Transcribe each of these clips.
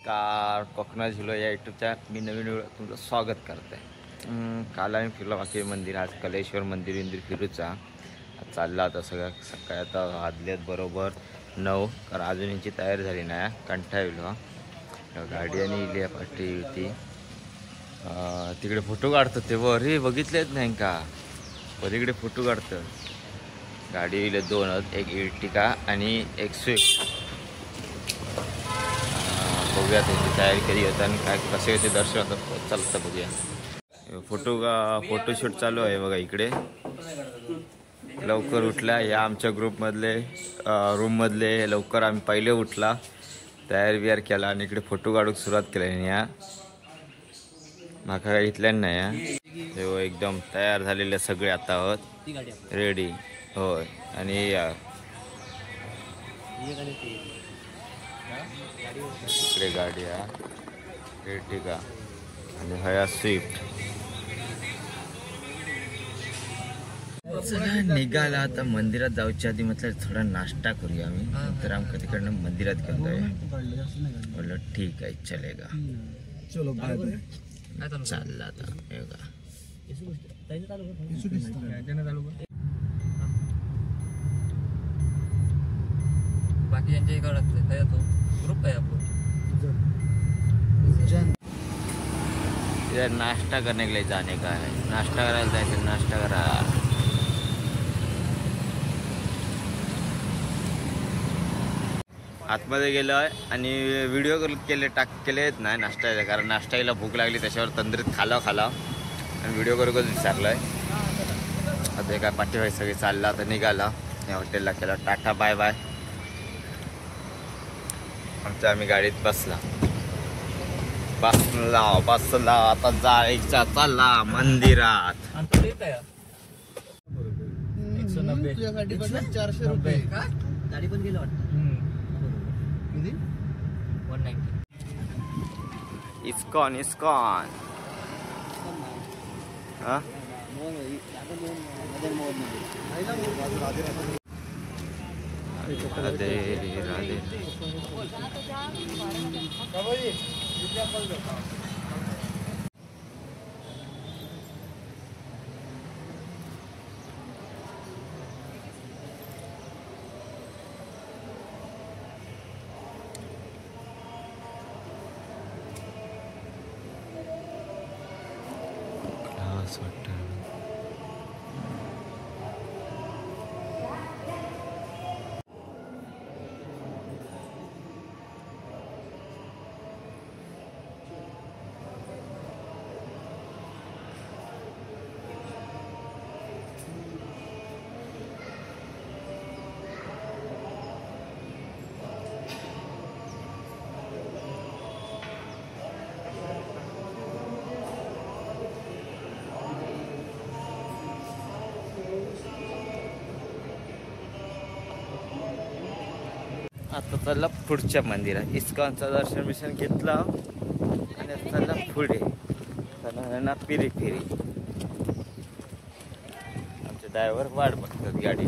Car कोकणा झुलो या यूट्यूबच्या मी नवीन video तुमचं स्वागत करते. काल आम्ही फिरलो बाकी मंदिर, आज कलेश्वर मंदिर फिरूचा चालला होता सगळं. सकाळी आता वाजल्यात बरोबर 9, कारण अजून यांची तयारी झाली नाही. कंटाळलो गाडी आणि इली पाठी होती तिकडे फोटो काढतो तेव्हा अरे बघितलेच नाही का पलीकडे फोटो काढतं. गाडी इले 2, एक इर्टिका आणि एक स्विफ्ट. बघूया त्यांची तयारी कधी होतं आणि काय कसे होते दर्शन होतं. चालतं बघूया. फोटोशूट चालू आहे बघा इकडे. लवकर उठला या आमच्या ग्रुपमधले रूममधले लवकर आम्ही पहिले उठला, तयार बियार केला आणि इकडे फोटो काढूक सुरुवात केली. या माका काही इथल्यान नाही तेव्हा एकदम तयार झालेले सगळे आता आहोत रेडी. होय आणि या इकडे गाडी एर्टिगा आणि हा स्विफ्ट. चला निघाला आता. मंदिरात जाऊच्या आधी म्हटलं थोडा नाश्ता करूया आम्ही. नंतर आमच्या तिकडनं मंदिरात गेलोय. बोललो ठीक आहे चलेगा. चलो चालला आता बाकी यांच्या इकडे ग्रुप आहे आपण नाश्ता करने के लिए जाने का है. नाश्ता करायला जायचं. नाश्ता करा. आतमध्ये गेलो आहे आणि व्हिडिओ केलेत नाही नाश्ता, कारण नाश्त्याला भूक लागली त्याच्यावर तंद्रीत खाला आणि व्हिडिओ करूनच विचारलं आहे. आता काय पाठीवाई सगळे चालला आता निघाला. या हॉटेलला केला टाटा बाय बाय. आमच्या आम्ही गाडीत बसला आता जायचा चालला मंदिरात. 400 रुपये गाडी पण गेलं वाटतं. इस्कॉन हा राधे राधे. आता चालला पुढच्या मंदिरात. इस्कॉनचं दर्शन घेतलं आणि चालला पुढे. चला ना फिरी आमचे ड्रायव्हर वाट बघतात गाडी.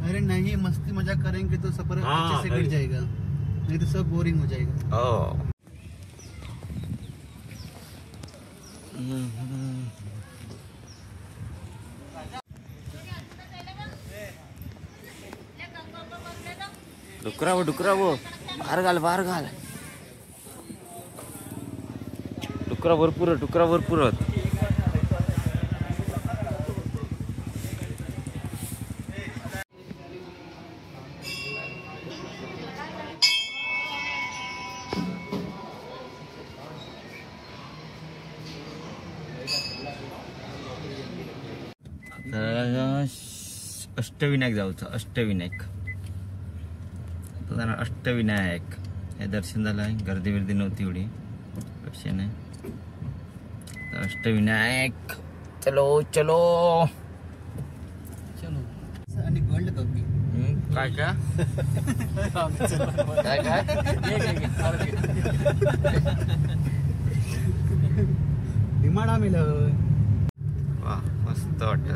अरे नहीं मस्ती मजाक करेंगे तो सफर अच्छे से कट जाएगा, नहीं तो सब बोरिंग हो जाएगा. ओ डुकरावो बाहेर घाल डुकरा भरपूर अष्टविनायक जाऊचं. अष्टविनायक हे दर्शन झालं आहे. गर्दी बिर्दी नव्हती एवढी, विषय नाही. अष्टविनायक चलो आणि वर्ल्ड कप काय डिमांड आम्ही वा मस्त वाटतं.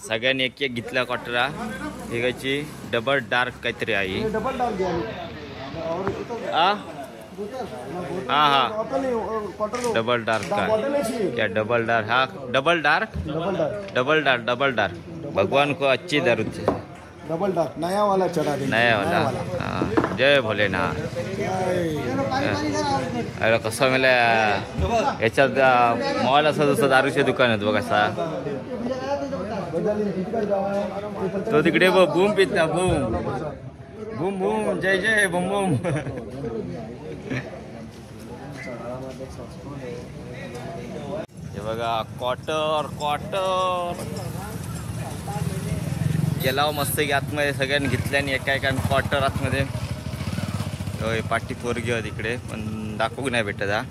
सगळ्यांनी एक एक घेतला कॉटरा एकाची डबल डार्क काहीतरी आहे डबल डाल दिया हा हा हा क्वार्टर डबल डार्क का बॉटल है क्या डबल डार्क हा डबल डार्क डबल डार्क भगवान को अच्छी दारू डबल डार्क नया वाला चढ़ा दे नया वाला हाँ, जय भोलेनाथ अरे कसं मला याच्यात मॉल असं जसं दारूचे दुकान आहेत बघ असा तो तिकडे बूम पिता बूम बूम बूम जय जय बूम बूम हे बघा क्वार्टर गेला मस्त की आतमध्ये सगळ्यांनी घेतल्याने एका क्वार्टर आतमध्ये होय पाठी पोरगी होत इकडे पण दाखवू नाही भेटत हा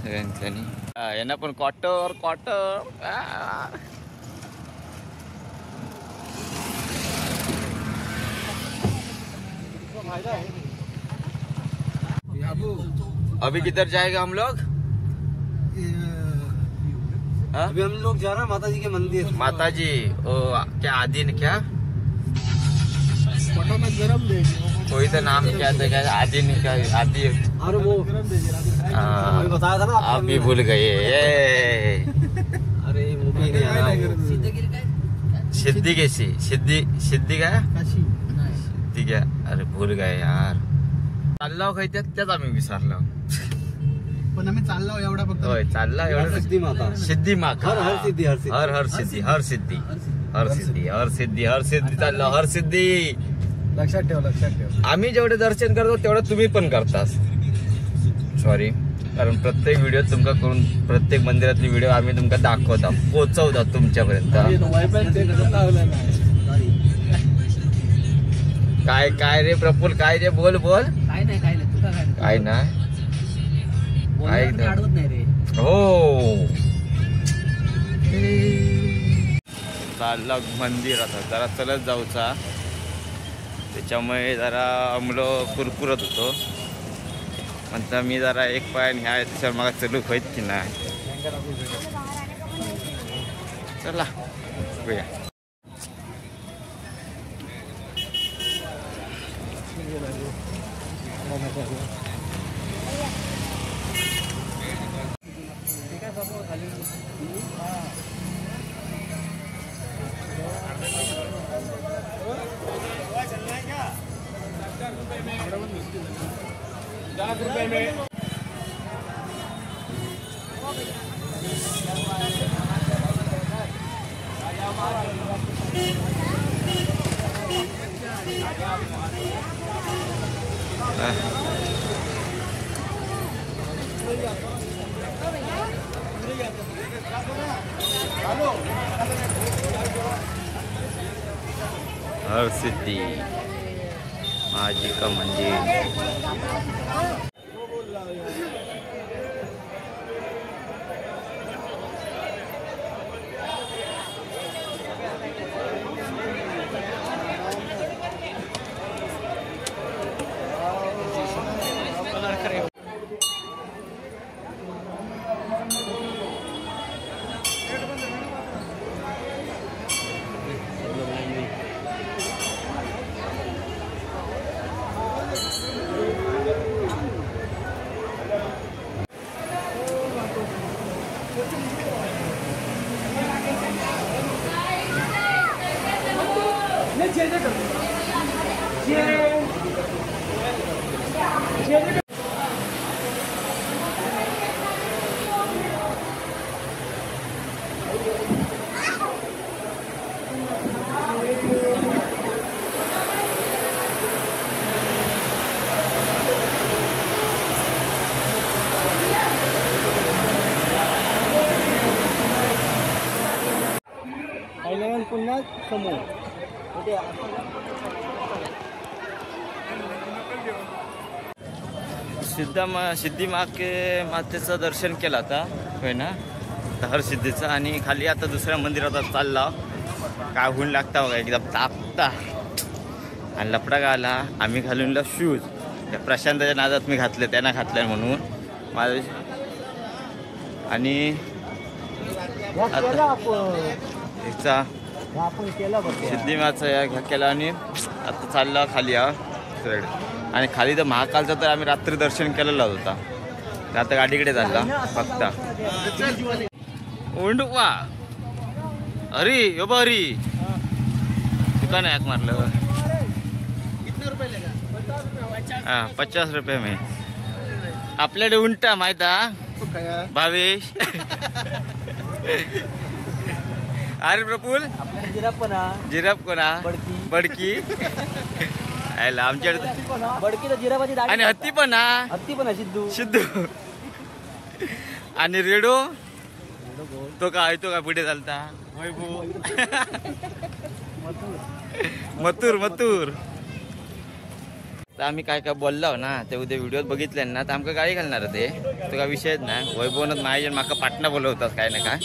सगळ्यांनी यांना पण क्वार्टर अभी किधर जाएगा हम लोग हाँ? अभी हम लोग जा रहे हैं माता जी के मंदिर। माता जी ओ क्या आदि ने क्या फोटो में गरम दे कोई तो नाम क्या था क्या आदि ने क्या आदि अरे वो हाँ, बताया था ना आप भी भूल गए ये अरे वो भी नहीं आ रहा सिद्धि कैसी सिद्धि क्या काशी सिद्धि क्या अरे भूल गए यार चाललो काही त्यात आम्ही विसरलो पण आम्ही चाललो एवढा फक्त होय चालला एवढं सिद्धी माता सिद्धी माता हर सिद्धी हर सिद्धी चाललो हर सिद्धी लक्षात ठेव आम्ही जेवढे दर्शन करतो तेवढं तुम्ही पण करता सॉरी कारण प्रत्येक व्हिडिओ तुमका करून प्रत्येक मंदिरातली व्हिडिओ आम्ही तुमका दाखवता पोहोचवता तुमच्यापर्यंत काय रे प्रफुल काय रे बोल काय नाही काय नाही अडवत नाही रे हो चालला मंदिर आता जरा चलत जाऊचा त्याच्यामुळे जरा आमलं कुरकुरत होतो म्हणता मी जरा एक पाय ह्या त्याच्यावर मला चलूक होईत की नाही चला बघूया हर सिद्धि माँ जी का मंदिर पुन्हा समोर सिद्धी मातेचं दर्शन केलं आता होय ना हर सिद्धीचं आणि खाली आता दुसऱ्या मंदिरात चालला काय होऊन लागता बघा एकदम तापता आणि लपडा का आला आम्ही घालून शूज त्या प्रशांताच्या नादात मी घातले त्यांना घातल्या म्हणून माझं आणि याचा आपण केला बघ सिद्धिविनायकचा ह्या केला आणि आता चालला खाली हा सगळे. आणि खाली तर महाकालचं तर आम्ही रात्री दर्शन केलेलं होता. आता गाडीकडे चालला फक्त उंड वा अरे यो बा अरे दुकान आहे मारलं कितने रुपये लेगा? हा 50 रुपये में आपल्याकडे उंटा माहित हा भावेश अरे प्रफुल जिराफ कोणा बडकी आमच्याकडे आणि हत्ती पण हा सिद्धू आणि रेडो तो काय पुढे चालता मथुर तर आम्ही काय बोललो ना ते उद्या व्हिडिओत बघितले ना तर आमका गाडी घालणार ते तो काय विषयच नाही वैभवनच महाजन माका पाटणा बोलवतात काय ना काय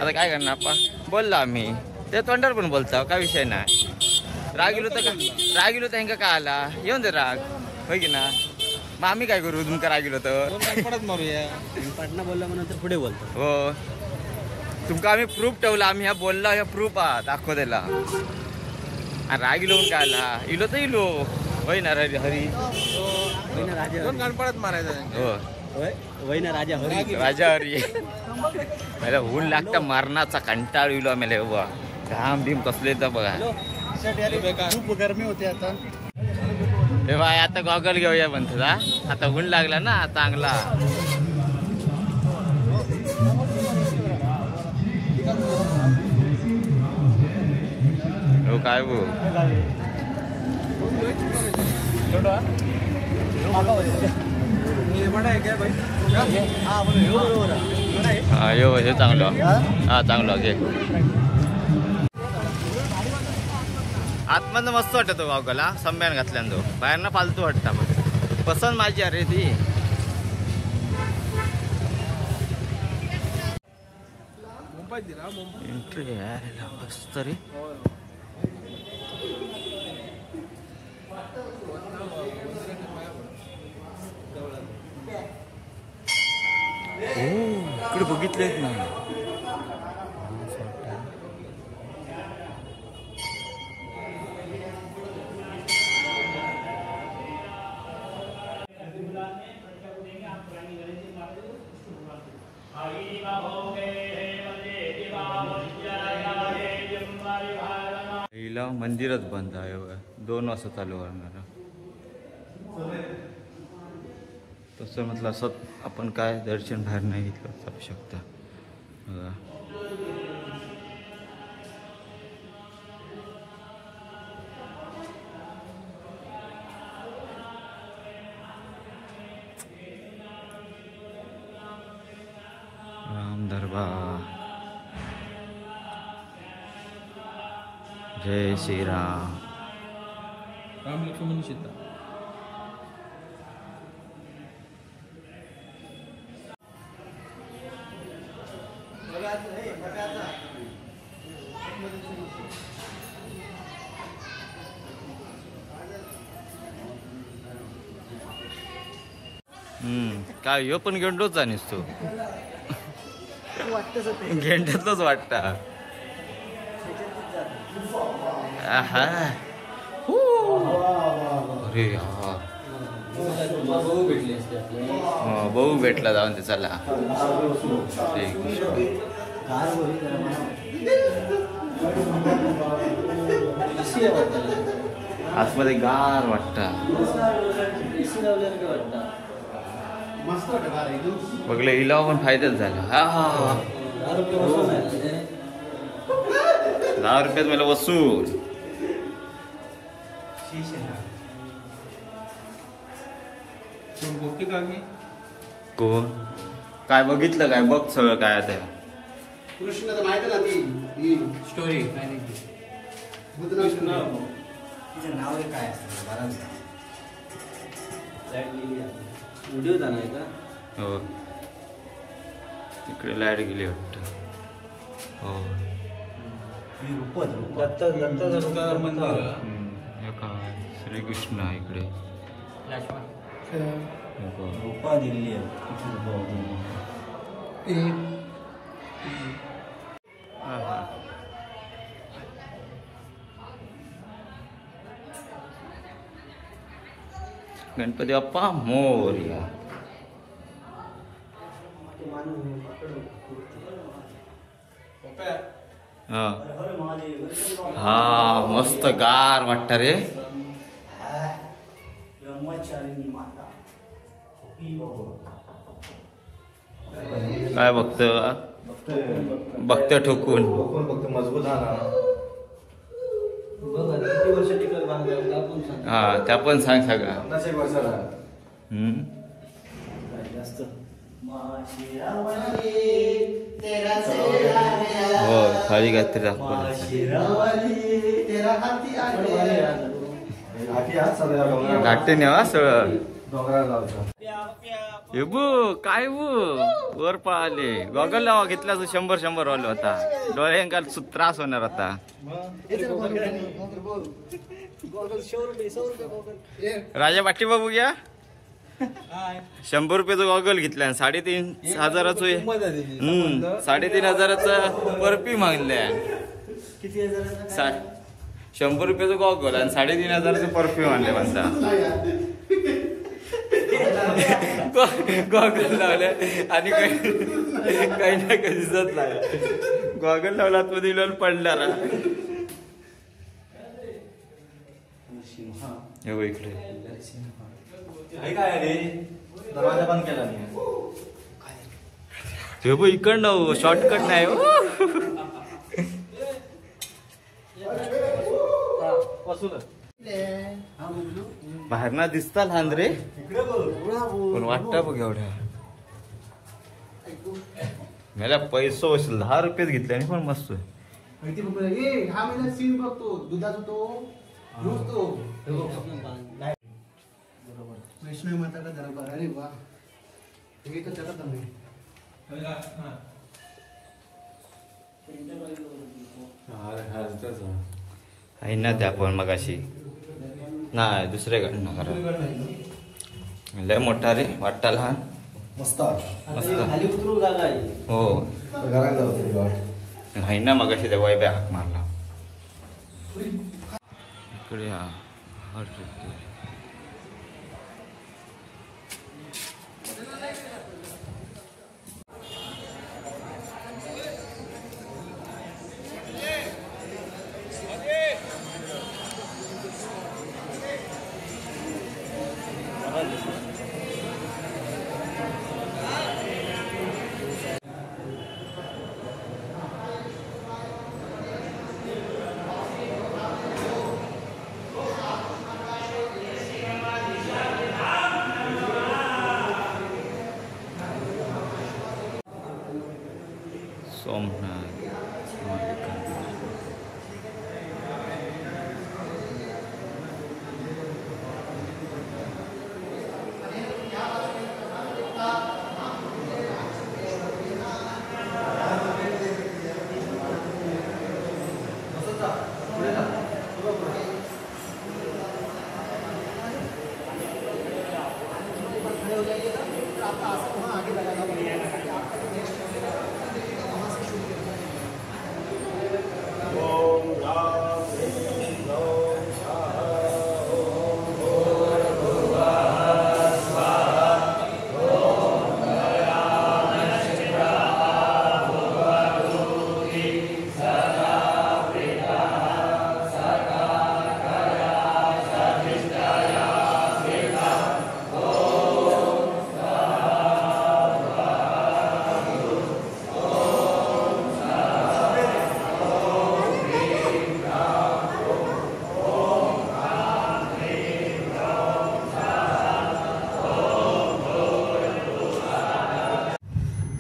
आता काय करणार आपा बोललो आम्ही ते तोंडावर पण बोलतो काय विषय नाही राग इलो तर हेंका काय आला येऊन दे राग होय की ना मग आम्ही काय करू तुमका राग इलो तर पाटणा बोलला म्हणून पुढे बोलतो हो तुमका आम्ही प्रूफ ठेवला आम्ही ह्या बोलला ह्या प्रूफ हा दाखव त्याला आणि राग इलो काय आला इलो तर इलो होय ना हरी गणपणात मारायचा हो वय ना राजा हरी मला ऊन लागता मारणाचा कंटाळ इलो आम्हाला उभा घाम भीम कसले तर बघा खूप गरमी होते आता हे बाय आता गॉगल घेऊया म्हणतो आता ऊन लागला ना चांगला हो काय भाऊ हा यो हे चांगलं हा चांगलं घे आतमधनं मस्त वाटतो गावकाला संब्यान घातल्यान तो बाहेरनं फालतू वाटता मग पसंत माझी अरे ती एंट्री यायला मस्त रे इकडे बघितलेच ना हिला मंदिरच बंद आहे 2 वाजता चालू करणार तसं म्हटलं असं आपण काय दर्शन बाहेर नाही घेतलं चालू शकता बघा राम दरबार जय श्री राम लक्ष्मण सीता काय ह्यो पण गेंडोच आणीस तू गेंड्यातलंच वाटता अरे यार भाऊ भेटला जाऊन ते चला आतमध्ये गार वाटता बघलं हिला पण फायदाच झाला 10 रुपयात मला वसूल कोण काय बघितलं काय बघ सगळं काय आता कृष्ण तर माहिती ना ती स्टोरी तिचं नाव काय असतं व्हिडिओ झाला आहे का हो इकडे लाईट गेली वाटतं हो श्रीकृष्ण इकडे रूपा दिलेली आहे गणपती बाप्पा मोरया. हा हा मस्त गार वाटत रे. काय बघत ठोकून. फक्त मजबूत हा त्या पण सांग सगळा. 50 वर्षाला. हो खाली काहीतरी दाखवलं. घाटे नेवा सगळं. हे बू काय बू वर पळाले. गॉगल लावा घेतला 100 वालो होता. डोळ्यांका त्रास होणार होता. राजा पाठी बघू घ्या. 100 रुपयाचं गॉगल घेतल्या. 3,500 3,500 बर्फी मागल्या. 100 रुपयाचं गॉगल आणि 3,500 परफ्यूम आणले म्हणता. गॉगल लावले आणि काही ना काही दिसत नाही. गॉगल लावला आतमध्ये लावून पडणार. हे इकडे दरवाजा बंद केला ते बघ इकडनं शॉर्टकट नाही. बाहेर ना दिसता लहान रे पण वाटतं बघ एवढ्या. मला पैसे 10 रुपयेच घेतले आणि पण मस्त. हा महिना सीन बघतो दुधाचा तो वैष्णवी माता का दरबार. अरे वा हे तर त्याला तुम्ही आहे ना त्या पण मग अशी नाही दुसऱ्याकडनं लय मोठा रे वाटता लहान. मस्त हो आहे ना मग अशी त्या वैब्या हाक मारला इकडे. हा सोमनाथ.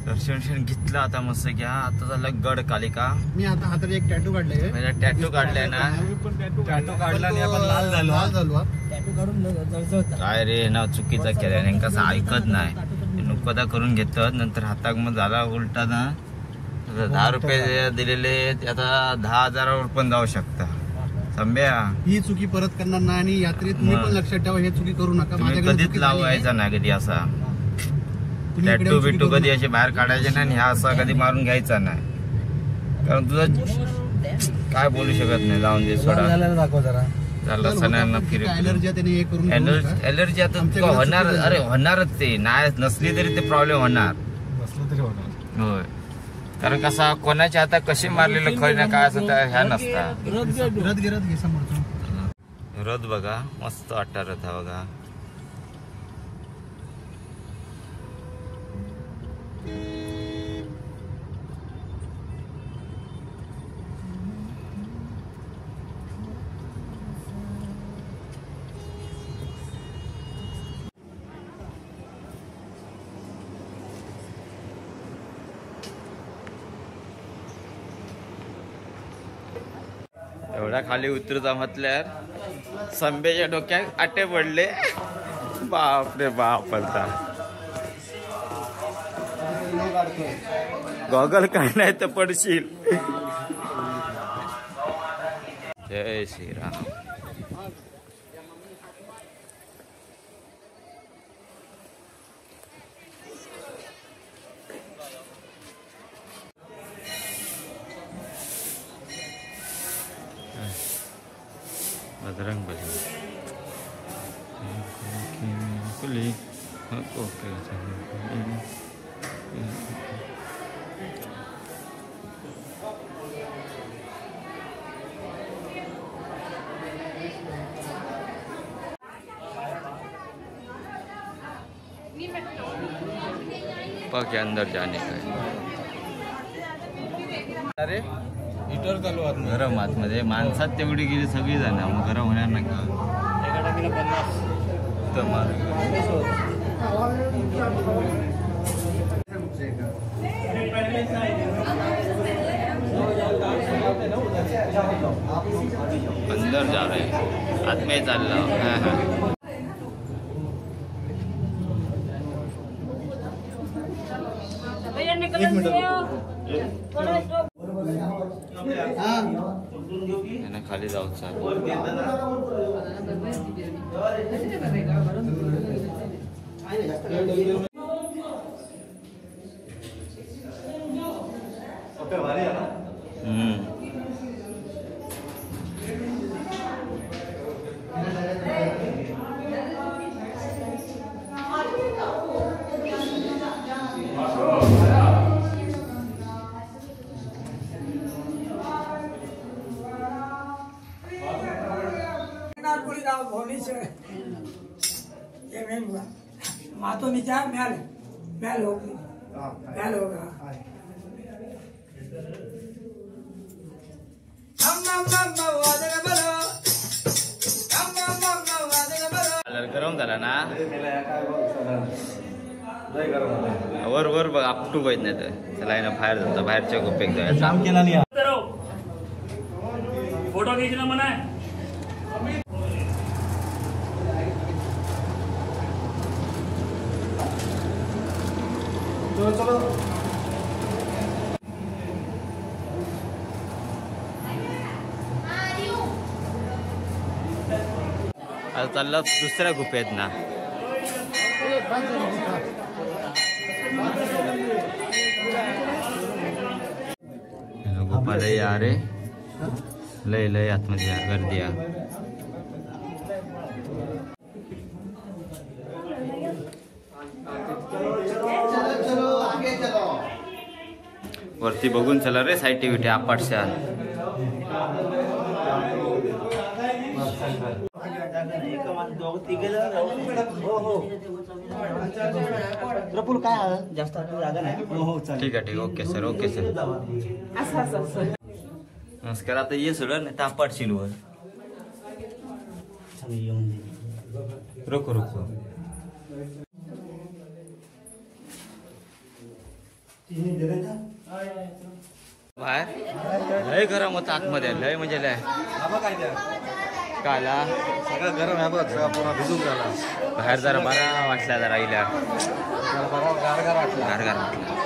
दर्शन घेतलं आता मस्त घ्या. आता झालं गड कालिका. मी आता हातात एक टॅटू काढलाय. टॅटू काढलाय ना. टॅटू काढला आणि आपण लाल झालो. काय रे ना चुकीचा केलाय. नेमका असं ऐकत नाही. नुकदा करून घेतात नंतर हाताक मग झाला उलटा ना. 10 रुपये दिलेले ते आता 10,000वर पण जाऊ शकता. संभ्या ही चुकी परत करणार नाही. आणि यात्रेत तुम्ही पण लक्षात ठेवा हे चुकी करू नका. कधीच लावायचा नाही कधी असा. टॅटू बिट्टू कधी असे बाहेर काढायचे नाही. हा असा कधी मारून घ्यायचा नाही. कारण तुझं काय बोलू शकत नाही. जाऊन दे सोडा. दाखव जरा. झालं सणांना फिरू ॲलर्जी त्याने हे करून घेऊ नका. एलर्जी आता आमच्याकडे होणार. चुकीचं अरे झालं. होणारच ते नाही नसली तरी ते प्रॉब्लेम होणार. बसलं तरी होणार. होय कारण कसा कोणाच्या हातात कशी मारलेलं खय ना काय असं त्या ह्या नसता. रथ घे समोरचं. रथ बघा मस्त वाटता रथ हा बघा. एवढा खाली उतरता म्हटल्यावर संभेच्या डोक्यात आटे पडले. बाप रे बाप पलता. गॉगल काय नाही तर पडशील. जय श्रीराम. बजरंग बली कुली ओके. के अंदर जाने का है. अरे हीटर चालू आत गरम आतमध्ये माणसात तेवढी गेली सगळी जण मग गरम होणार नाही का. एका टाकीला 50 तर मार. अंदर जा रहे आदमी चालला. खाली जाऊ मातो नीचा मैल मैल होगी मैल होगा. गरम झाला ना वर वर बघ आपटू पाहिजे नाही तर चला ना बाहेर जाता बाहेरच्या गोपेक जायचं. काम केला नाही. फोटो खींचना मना है. चलो आता चालला दुसऱ्या गुफेत ना. गुफा लय या रे लय लय आतमध्ये या गर्दी या. वरती बघून चला रे साईटी विटे आपाटशा. प्रफुल काय जास्त जागा नाही. हो ठीक आहे ओके सर ओके सर. नमस्कार. आता ये सोड नाही तर आपाटशील वर. रोको रोको बाहेर लय गरम होतं आतमध्ये लय म्हणजे लय काला सगळं गरम आहे बघ सगळं पूर्ण भिजून झाला. बाहेर जरा बरा वाटला जरा इला गारगार वाटला. गारगार वाटला.